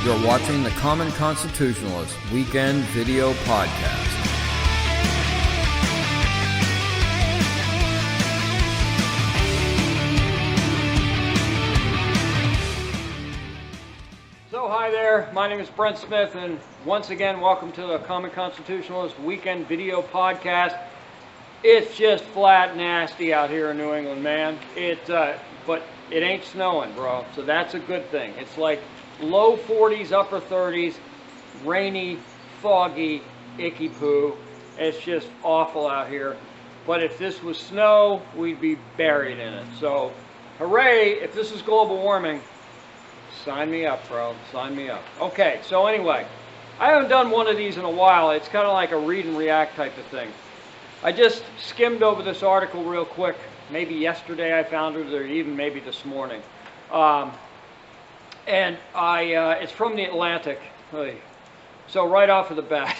You're watching the Common Constitutionalist Weekend Video Podcast. So hi there, my name is Brent Smith, and once again, welcome to the Common Constitutionalist Weekend Video Podcast. It's just flat nasty out here in New England, man. But it ain't snowing, bro, so that's a good thing. It's like low 40s, upper 30s, rainy, foggy, icky poo. It's just awful out here. But if this was snow, we'd be buried in it. So, hooray, if this is global warming, sign me up, bro. Sign me up. Okay, so anyway, I haven't done one of these in a while. It's kind of like a read and react type of thing. I just skimmed over this article real quick. Maybe yesterday I found it, or even maybe this morning. It's from the Atlantic. So right off of the bat.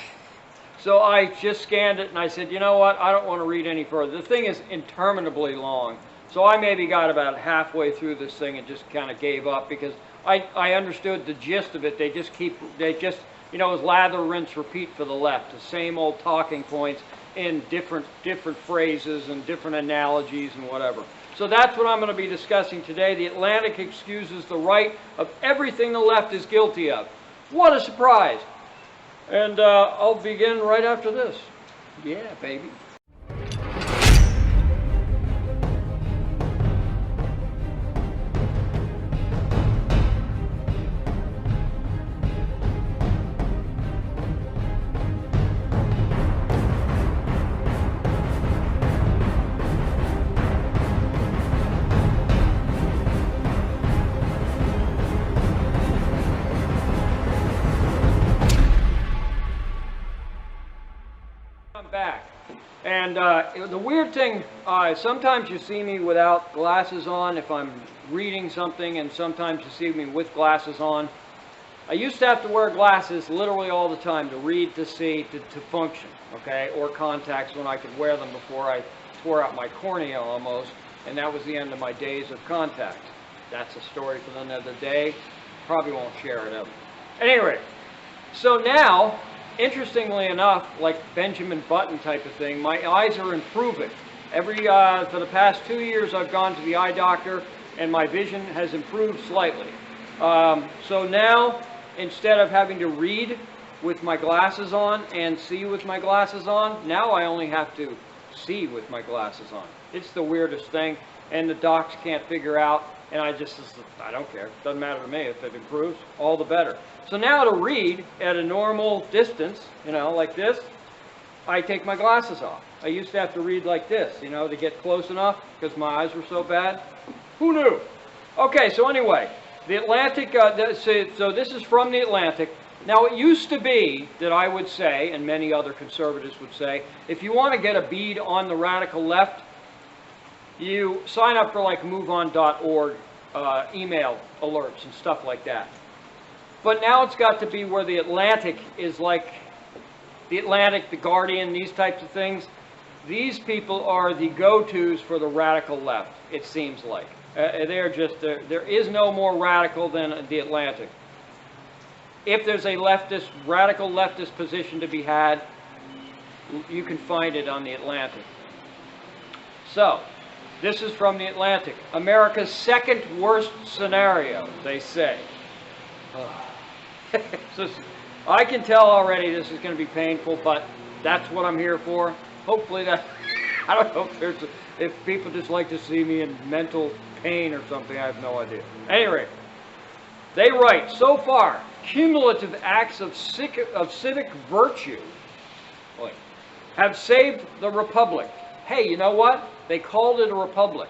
So I just scanned it and I said, you know what? I don't want to read any further. The thing is interminably long. So I maybe got about halfway through this thing and just kind of gave up because I understood the gist of it. They just, it was lather, rinse, repeat for the left. The same old talking points in different phrases and different analogies and whatever. So that's what I'm going to be discussing today. The Atlantic excuses the right of everything the left is guilty of. What a surprise. And I'll begin right after this. Yeah, baby. Back. And the weird thing, sometimes you see me without glasses on if I'm reading something, and sometimes you see me with glasses on. I used to have to wear glasses literally all the time to read, to see, to function, okay, or contacts when I could wear them before I tore out my cornea almost, and that was the end of my days of contacts. That's a story for another day. Probably won't share it ever. Anyway, so now, interestingly enough, like Benjamin Button type of thing, my eyes are improving. For the past 2 years, I've gone to the eye doctor, and my vision has improved slightly. So now, instead of having to read with my glasses on and see with my glasses on, now I only have to see with my glasses on. It's the weirdest thing, and the docs can't figure out, and I don't care. It doesn't matter to me. If it improves, all the better. So now to read at a normal distance, like this, I take my glasses off. I used to have to read like this, to get close enough because my eyes were so bad. Who knew? Okay, so anyway, the Atlantic, so this is from the Atlantic. Now it used to be that I would say, and many other conservatives would say, if you want to get a bead on the radical left, you sign up for like MoveOn.org email alerts and stuff like that. But now it's got to be where the Atlantic is like the Atlantic, the Guardian, these types of things. These people are the go-tos for the radical left, it seems like. There is no more radical than the Atlantic. If there's a radical leftist position to be had, you can find it on the Atlantic. So, this is from the Atlantic. America's second worst scenario, they say. So I can tell already this is going to be painful, but that's what I'm here for. Hopefully I don't know if people just like to see me in mental pain or something. I have no idea. Anyway, they write, so far, cumulative acts of civic virtue have saved the republic. Hey, you know what? They called it a republic.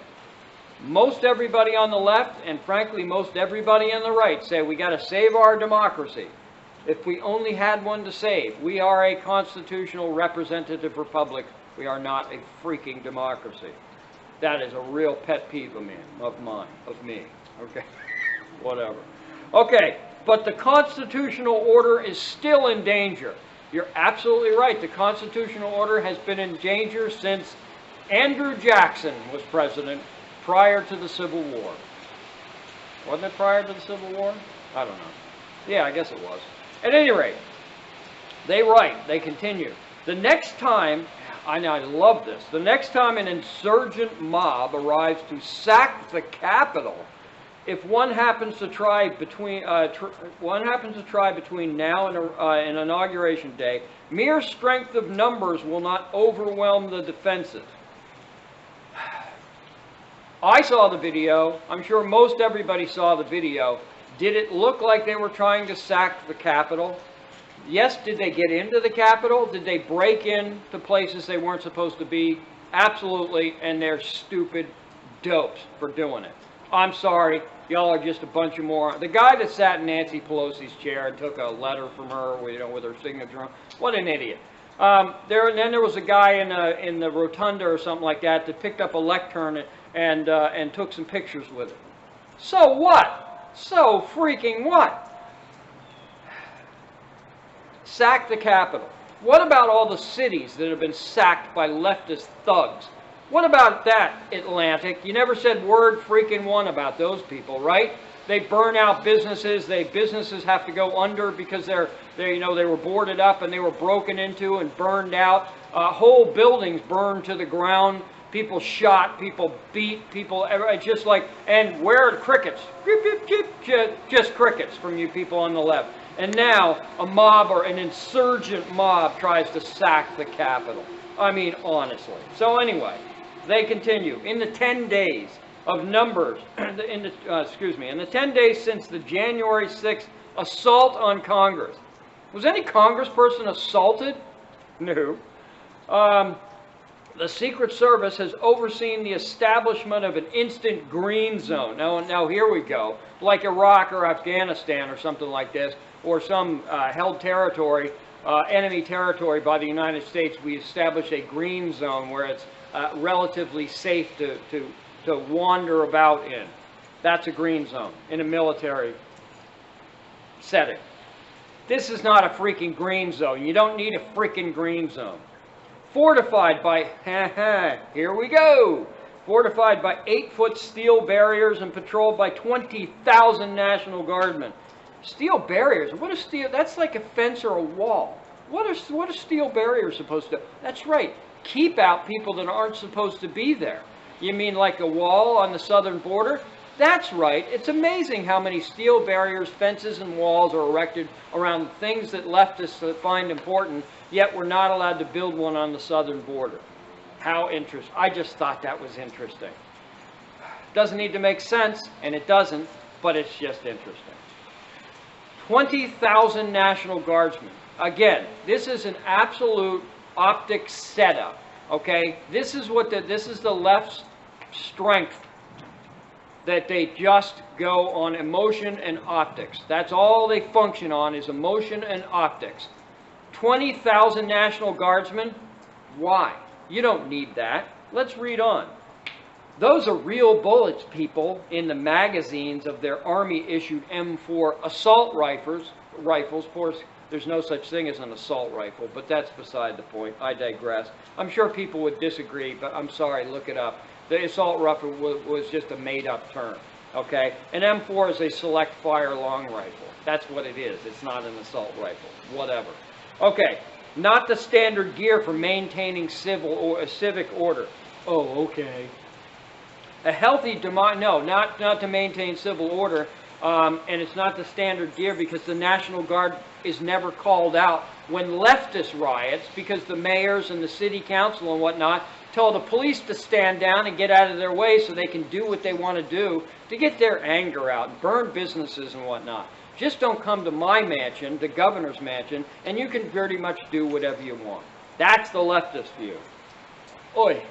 Most everybody on the left, and frankly most everybody on the right, say we got to save our democracy. If we only had one to save. We are a constitutional representative republic. We are not a freaking democracy. That is a real pet peeve of me. Okay, whatever. Okay, but the constitutional order is still in danger. You're absolutely right. The constitutional order has been in danger since Andrew Jackson was president prior to the Civil War. Wasn't it prior to the Civil War? I don't know. Yeah, I guess it was. At any rate, they write, they continue. The next time, I love this, the next time an insurgent mob arrives to sack the Capitol, if one happens to try between now and Inauguration Day, mere strength of numbers will not overwhelm the defenses. I saw the video. I'm sure most everybody saw the video. Did it look like they were trying to sack the Capitol? Yes. Did they get into the Capitol? Did they break into places they weren't supposed to be? Absolutely, and they're stupid dopes for doing it. I'm sorry, y'all are just a bunch of morons. The guy that sat in Nancy Pelosi's chair and took a letter from her, with her signature on, what an idiot. Then there was a guy in the rotunda or something like that that picked up a lectern and took some pictures with it. So what? So freaking what? Sack the Capitol. What about all the cities that have been sacked by leftist thugs? What about that, Atlantic? You never said word freaking one about those people, right? They burn out businesses. Businesses have to go under because they were boarded up and they were broken into and burned out. Whole buildings burned to the ground. People shot. People beat. People just like, and where are the crickets? Just crickets from you people on the left. And now a mob or an insurgent mob tries to sack the Capitol. I mean, honestly. So anyway. They continue. In the 10 days of numbers, in the 10 days since the January 6th assault on Congress. Was any congressperson assaulted? No. The Secret Service has overseen the establishment of an instant green zone. Now here we go. Like Iraq or Afghanistan or something like this, or some held territory, enemy territory by the United States, we establish a green zone where it's relatively safe to wander about in. That's a green zone in a military setting. This is not a freaking green zone. You don't need a freaking green zone. Fortified by, here we go, fortified by 8-foot steel barriers and patrolled by 20,000 National Guardsmen. Steel barriers, what is steel? That's like a fence or a wall. What are steel barriers supposed to do? That's right. Keep out people that aren't supposed to be there. You mean like a wall on the southern border? That's right. It's amazing how many steel barriers, fences, and walls are erected around things that leftists find important, yet we're not allowed to build one on the southern border. How interesting. I just thought that was interesting. Doesn't need to make sense, and it doesn't, but it's just interesting. 20,000 National Guardsmen. Again, this is an absolute optic setup, okay? This is the left's strength, that they just go on emotion and optics. That's all they function on, is emotion and optics. 20,000 National Guardsmen? Why? You don't need that. Let's read on. Those are real bullets, people, in the magazines of their Army-issued M4 assault rifles. Of course, there's no such thing as an assault rifle, but that's beside the point. I digress. I'm sure people would disagree, but I'm sorry, look it up. The assault rifle was just a made-up term, okay? An M4 is a select fire long rifle. That's what it is. It's not an assault rifle. Whatever. Okay, not the standard gear for maintaining civic order. Oh, okay. A healthy not to maintain civil order, and it's not the standard gear because the National Guard is never called out when leftist riots, because the mayors and the city council and whatnot tell the police to stand down and get out of their way so they can do what they want to do to get their anger out and burn businesses and whatnot. Just don't come to my mansion, the governor's mansion, and you can pretty much do whatever you want. That's the leftist view. Oi.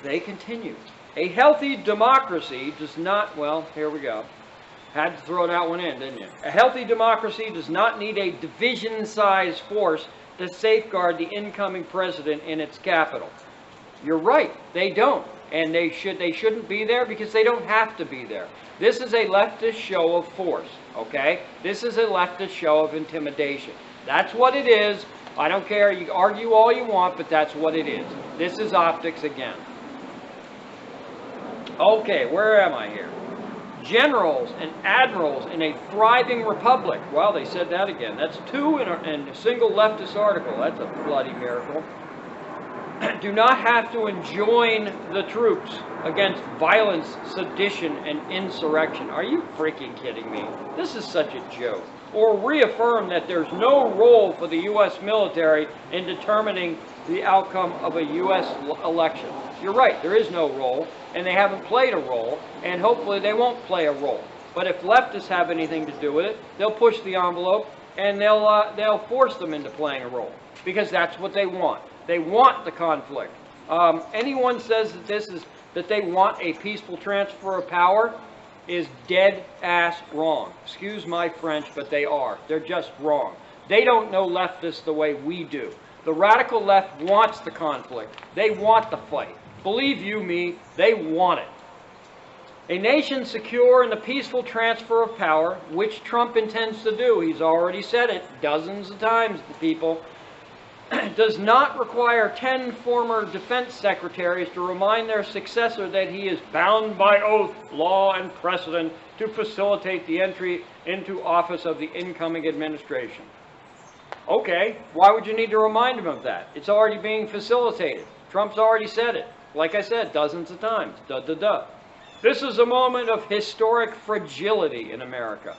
They continue. A healthy democracy does not, well, here we go. Had to throw that one in, didn't you? A healthy democracy does not need a division-sized force to safeguard the incoming president in its capital. You're right, they don't. And they shouldn't be there because they don't have to be there. This is a leftist show of force, okay? This is a leftist show of intimidation. That's what it is. I don't care, you argue all you want, but that's what it is. This is optics again. Okay, where am I here? generals and admirals in a thriving republic. Well, they said that again. That's two in a single leftist article. That's a bloody miracle. Do not have to enjoin the troops against violence, sedition, and insurrection. Are you freaking kidding me? This is such a joke. Or reaffirm that there's no role for the U.S. military in determining the outcome of a U.S. election. You're right, there is no role, and they haven't played a role, and hopefully they won't play a role. But if leftists have anything to do with it, they'll push the envelope, and they'll force them into playing a role, because that's what they want. They want the conflict. Anyone says that they want a peaceful transfer of power is dead ass wrong. Excuse my French, but they are. They're just wrong. They don't know leftists the way we do. The radical left wants the conflict. They want the fight. Believe you me, they want it. A nation secure in the peaceful transfer of power, which Trump intends to do, he's already said it dozens of times to people, does not require 10 former defense secretaries to remind their successor that he is bound by oath, law, and precedent to facilitate the entry into office of the incoming administration. Okay, why would you need to remind him of that? It's already being facilitated. Trump's already said it. Like I said, dozens of times. This is a moment of historic fragility in America.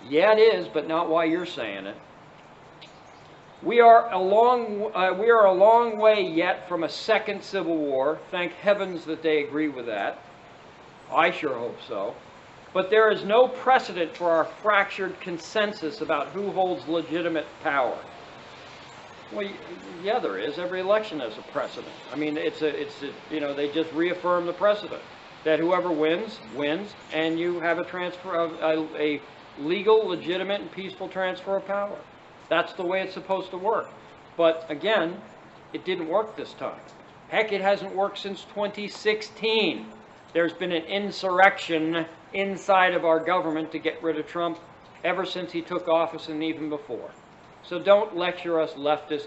Yeah, it is, but not why you're saying it. We are a long way yet from a second civil war. Thank heavens that they agree with that. I sure hope so. But there is no precedent for our fractured consensus about who holds legitimate power. Well, yeah, there is. Every election has a precedent. I mean, they just reaffirm the precedent that whoever wins, and you have a transfer of a legal, legitimate, and peaceful transfer of power. That's the way it's supposed to work. But again, it didn't work this time. Heck, it hasn't worked since 2016. There's been an insurrection inside of our government to get rid of Trump ever since he took office and even before. So don't lecture us leftist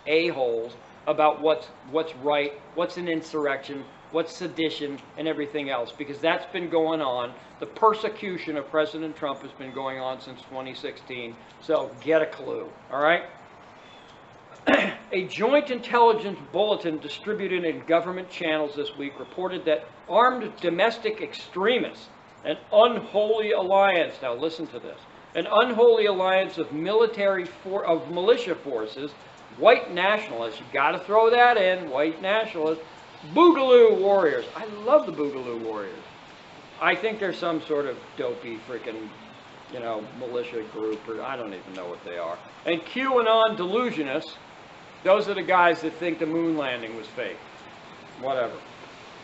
a-holes about what's right, what's an insurrection, what's sedition, and everything else, because that's been going on. The persecution of President Trump has been going on since 2016, so get a clue, all right? A joint intelligence bulletin distributed in government channels this week reported that armed domestic extremists, an unholy alliance, now listen to this, an unholy alliance of militia forces, white nationalists, you got to throw that in, white nationalists, Boogaloo warriors. I love the Boogaloo warriors. I think they're some sort of dopey freaking, militia group, or I don't even know what they are. And QAnon delusionists, those are the guys that think the moon landing was fake. Whatever.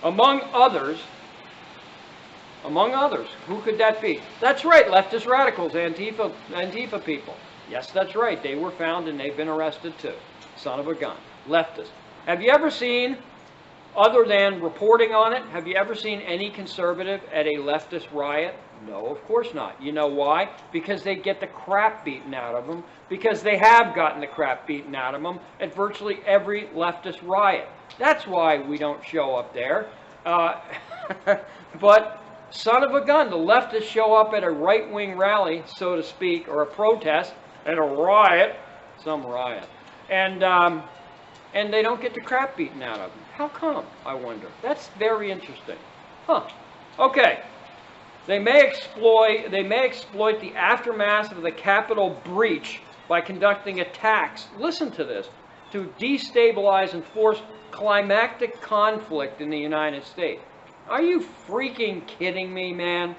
Among others, who could that be? That's right, leftist radicals, Antifa people. Yes, that's right. They were found and they've been arrested too. Son of a gun. Leftist. Have you ever seen, other than reporting on it, have you ever seen any conservative at a leftist riot? No, of course not. You know why? Because they get the crap beaten out of them, because they have gotten the crap beaten out of them at virtually every leftist riot. That's why we don't show up there. But son of a gun, the leftists show up at a right-wing rally, so to speak, or a protest, and a riot, some riot, and they don't get the crap beaten out of them. How come, I wonder? That's very interesting. Huh. Okay. They may exploit the aftermath of the Capitol breach by conducting attacks, listen to this, to destabilize and force climactic conflict in the United States. Are you freaking kidding me, man?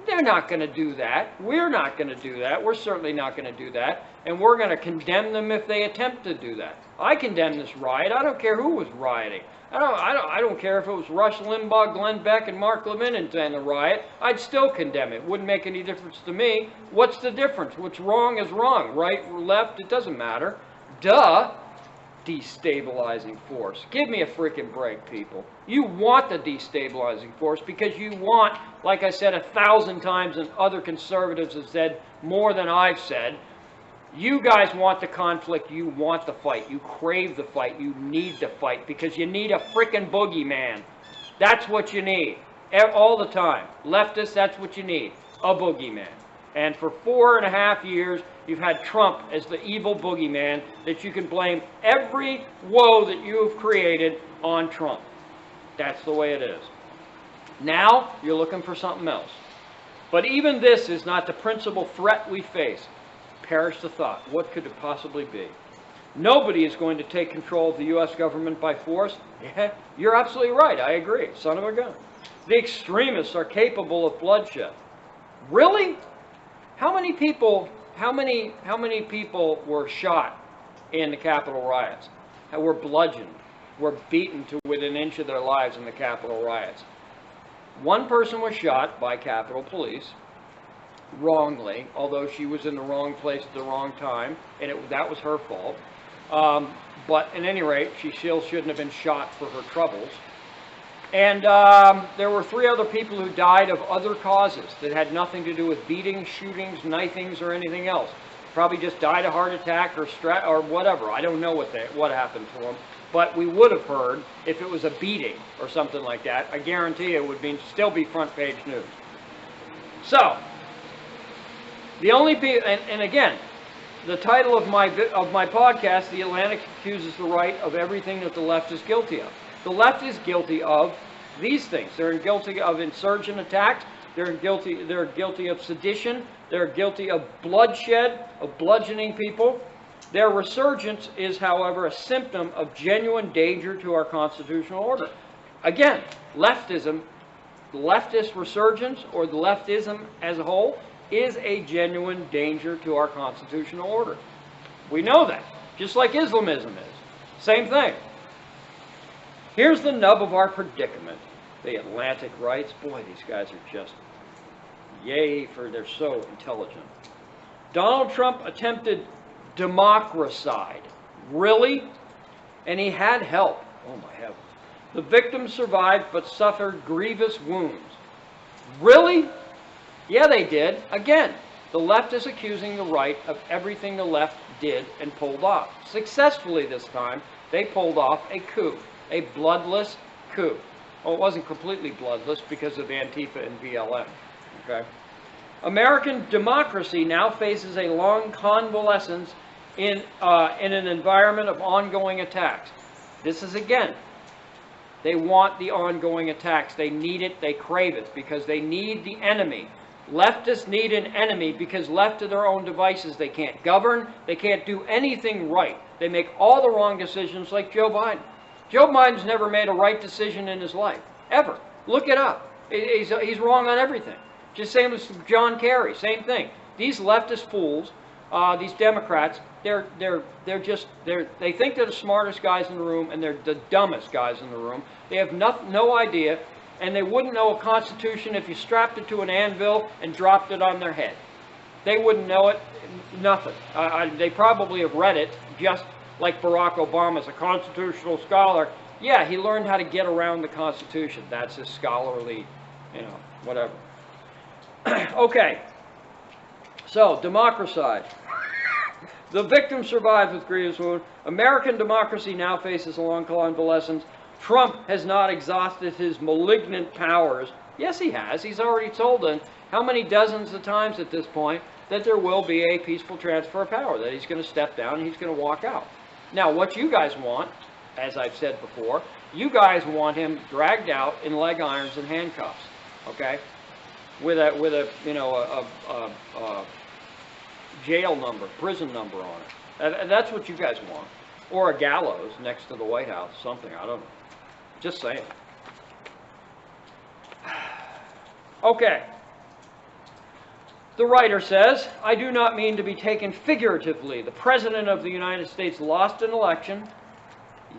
They're not going to do that. We're not going to do that. We're certainly not going to do that. And we're going to condemn them if they attempt to do that. I condemn this riot. I don't care who was rioting. I don't care if it was Rush Limbaugh, Glenn Beck, and Mark Levin in the riot. I'd still condemn it. Wouldn't make any difference to me. What's the difference? What's wrong is wrong. Right or left, it doesn't matter. Duh. Destabilizing force. Give me a freaking break, people. You want the destabilizing force because you want, like I said 1,000 times and other conservatives have said more than I've said, you guys want the conflict, you want the fight, you crave the fight, you need the fight because you need a freaking boogeyman. That's what you need. all the time. Leftists, that's what you need, a boogeyman. And for 4.5 years, you've had Trump as the evil boogeyman that you can blame every woe that you have created on Trump. That's the way it is. Now, you're looking for something else. But even this is not the principal threat we face. Perish the thought. What could it possibly be? Nobody is going to take control of the U.S. government by force. Yeah, you're absolutely right. I agree. Son of a gun. The extremists are capable of bloodshed. Really? How many people were shot in the Capitol riots? Were bludgeoned, were beaten to within an inch of their lives in the Capitol riots? One person was shot by Capitol Police, wrongly, although she was in the wrong place at the wrong time, and that was her fault. But at any rate, she still shouldn't have been shot for her troubles. And there were 3 other people who died of other causes that had nothing to do with beatings, shootings, knifings, or anything else. Probably just died of heart attack or whatever. I don't know what happened to them. But we would have heard if it was a beating or something like that. I guarantee it would still be front page news. So, the only people, and again, the title of my podcast, The Atlantic Accuses the Right of Everything that the left is guilty of. The left is guilty of these things. They're guilty of insurgent attacks. They're guilty of sedition. They're guilty of bloodshed, of bludgeoning people. Their resurgence is, however, a symptom of genuine danger to our constitutional order. Again, leftism, the leftist resurgence, or the leftism as a whole, is a genuine danger to our constitutional order. We know that, just like Islamism is. Same thing. Here's the nub of our predicament. The Atlantic writes, boy, these guys are just, yay, for they're so intelligent. Donald Trump attempted democracide. Really? And he had help. Oh my heavens. The victims survived but suffered grievous wounds. Really? Yeah, they did. Again, the left is accusing the right of everything the left did and pulled off. Successfully this time, they pulled off a coup. A bloodless coup. Well, it wasn't completely bloodless because of Antifa and BLM. Okay? American democracy now faces a long convalescence in an environment of ongoing attacks. This is, again, they want the ongoing attacks. They need it. They crave it because they need the enemy. Leftists need an enemy because left to their own devices, they can't govern. They can't do anything right. They make all the wrong decisions like Joe Biden. Joe Biden's never made a right decision in his life, ever. Look it up. He's wrong on everything. Just same as John Kerry, same thing. These leftist fools, these Democrats, they think they're the smartest guys in the room, and they're the dumbest guys in the room. They have no idea, and they wouldn't know a constitution if you strapped it to an anvil and dropped it on their head. They wouldn't know it, nothing. They probably have read it, just like Barack Obama's a constitutional scholar. Yeah, he learned how to get around the Constitution. That's his scholarly, whatever. Okay, so democracide. The victim survived with grievous wound. American democracy now faces a long convalescence. Trump has not exhausted his malignant powers. Yes, he has. He's already told them how many dozens of times at this point that there will be a peaceful transfer of power, that he's going to step down and he's going to walk out. Now, what you guys want, as I've said before, you guys want him dragged out in leg irons and handcuffs, okay, with a jail number, prison number on it. That's what you guys want, or a gallows next to the White House, something. I don't know. Just saying. Okay. The writer says, I do not mean to be taken figuratively. The President of the United States lost an election.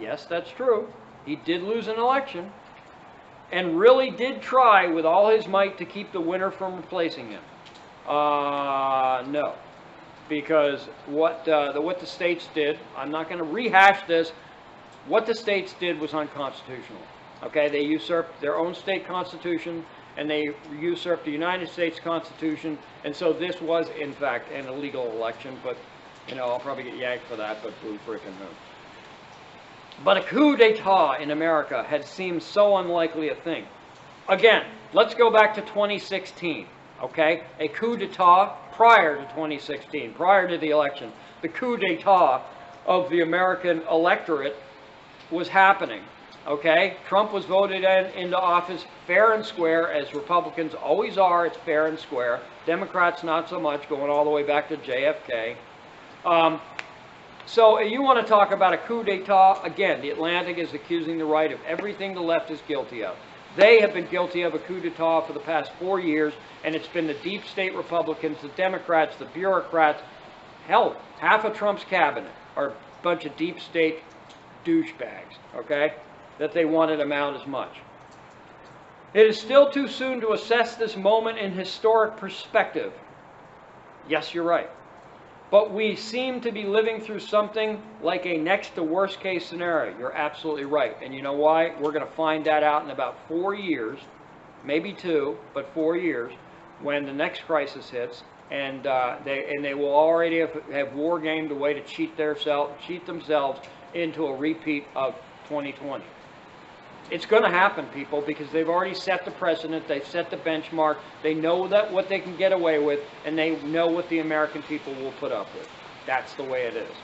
Yes, that's true. He did lose an election. And really did try with all his might to keep the winner from replacing him. No. Because what the states did, I'm not going to rehash this, what the states did was unconstitutional. Okay, they usurped their own state constitution, and they usurped the United States Constitution, and so this was, in fact, an illegal election, but, I'll probably get yanked for that, but who freaking knows. But a coup d'etat in America had seemed so unlikely a thing. Again, Let's go back to 2016, okay? A coup d'etat prior to 2016, prior to the election. The coup d'etat of the American electorate was happening, okay? Trump was voted into office fair and square, as Republicans always are. It's fair and square. Democrats not so much, going all the way back to JFK. So you want to talk about a coup d'etat? Again, the Atlantic is accusing the right of everything the left is guilty of. They have been guilty of a coup d'etat for the past 4 years, and it's been the deep state Republicans, the Democrats, the bureaucrats. Hell, half of Trump's cabinet are a bunch of deep state douchebags, okay, that they wanted them out as much. It is still too soon to assess this moment in historic perspective. Yes, you're right. But we seem to be living through something like a next to worst case scenario. You're absolutely right. And you know why? We're going to find that out in about 4 years, maybe 2, but 4 years, when the next crisis hits. And they will already have war gamed a way to cheat themselves into a repeat of 2020. It's going to happen, people, because they've already set the precedent, they've set the benchmark, they know that what they can get away with, and they know what the American people will put up with. That's the way it is.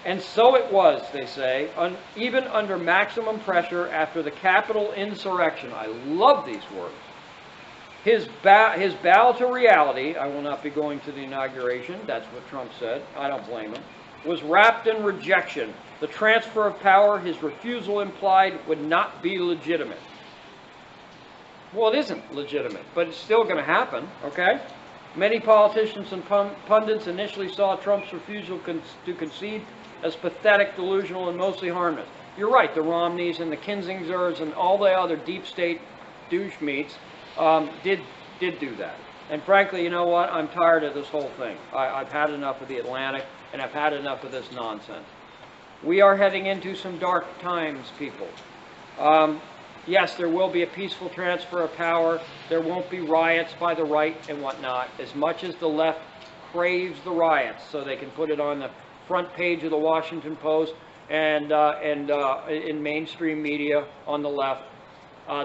And so it was, they say, even under maximum pressure after the Capitol insurrection. I love these words. His bow to reality, I will not be going to the inauguration, that's what Trump said, I don't blame him, was wrapped in rejection. The transfer of power his refusal implied would not be legitimate. Well, it isn't legitimate, but it's still going to happen, okay? Many politicians and pundits initially saw Trump's refusal to concede as pathetic, delusional, and mostly harmless. You're right, the Romneys and the Kinsingers and all the other deep state douche meats did do that. And frankly, you know what? I'm tired of this whole thing. I've had enough of the Atlantic, and I've had enough of this nonsense. We are heading into some dark times, people. Yes, there will be a peaceful transfer of power. There won't be riots by the right and whatnot, as much as the left craves the riots so they can put it on the front page of the Washington Post and in mainstream media on the left.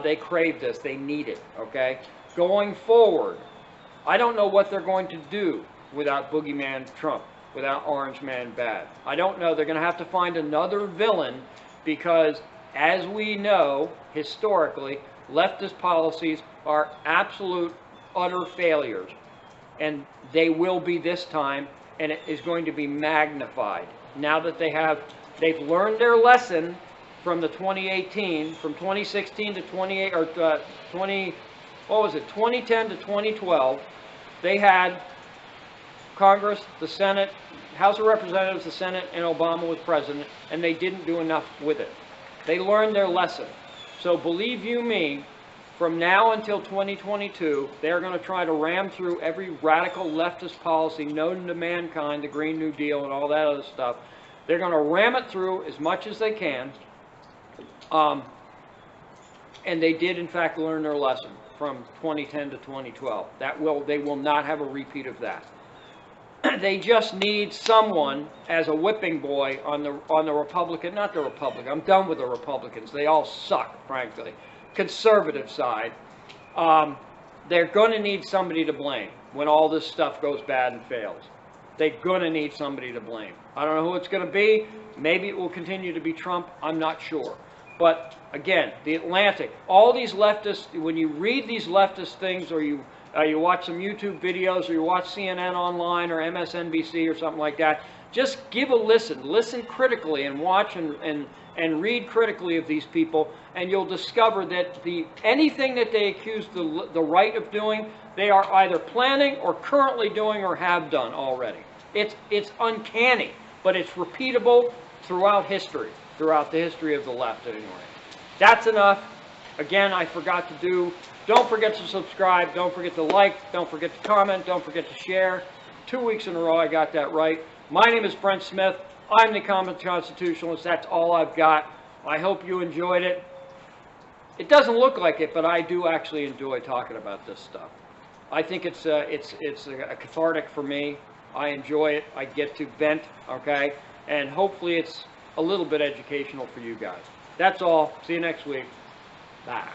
They crave this. They need it, okay? Going forward, I don't know what they're going to do without Boogeyman Trump, without Orange Man Bad. I don't know. They're going to have to find another villain because, as we know, historically, leftist policies are absolute, utter failures. And they will be this time, and it is going to be magnified. Now that they've learned their lesson from the 2018, from 2016 to 2010 to 2012, they had Congress, the Senate, House of Representatives, the Senate, and Obama was president, and they didn't do enough with it. They learned their lesson. So believe you me, from now until 2022, they're going to try to ram through every radical leftist policy known to mankind, the Green New Deal and all that other stuff. They're going to ram it through as much as they can. And they did, in fact, learn their lesson from 2010 to 2012. They will not have a repeat of that. They just need someone as a whipping boy on the Republican, not the Republican, I'm done with the Republicans. They all suck, frankly. Conservative side. They're going to need somebody to blame when all this stuff goes bad and fails. They're going to need somebody to blame. I don't know who it's going to be. Maybe it will continue to be Trump. I'm not sure. But again, the Atlantic, all these leftists, when you read these leftist things, or you watch some YouTube videos, or you watch CNN online or MSNBC or something like that, just give a listen. Listen critically and watch and read critically of these people, and you'll discover that anything that they accuse the right of doing, they are either planning or currently doing or have done already. It's uncanny, but it's repeatable throughout history. Throughout the history of the left, anyway. That's enough. Again, I forgot to don't forget to subscribe, don't forget to like, don't forget to comment, don't forget to share. 2 weeks in a row I got that right. My name is Brent Smith. I'm the Common Constitutionalist. That's all I've got. I hope you enjoyed it. It doesn't look like it, but I do actually enjoy talking about this stuff. I think it's a cathartic for me. I enjoy it. I get to vent, okay? And hopefully it's a little bit educational for you guys. That's all. See you next week. Bye.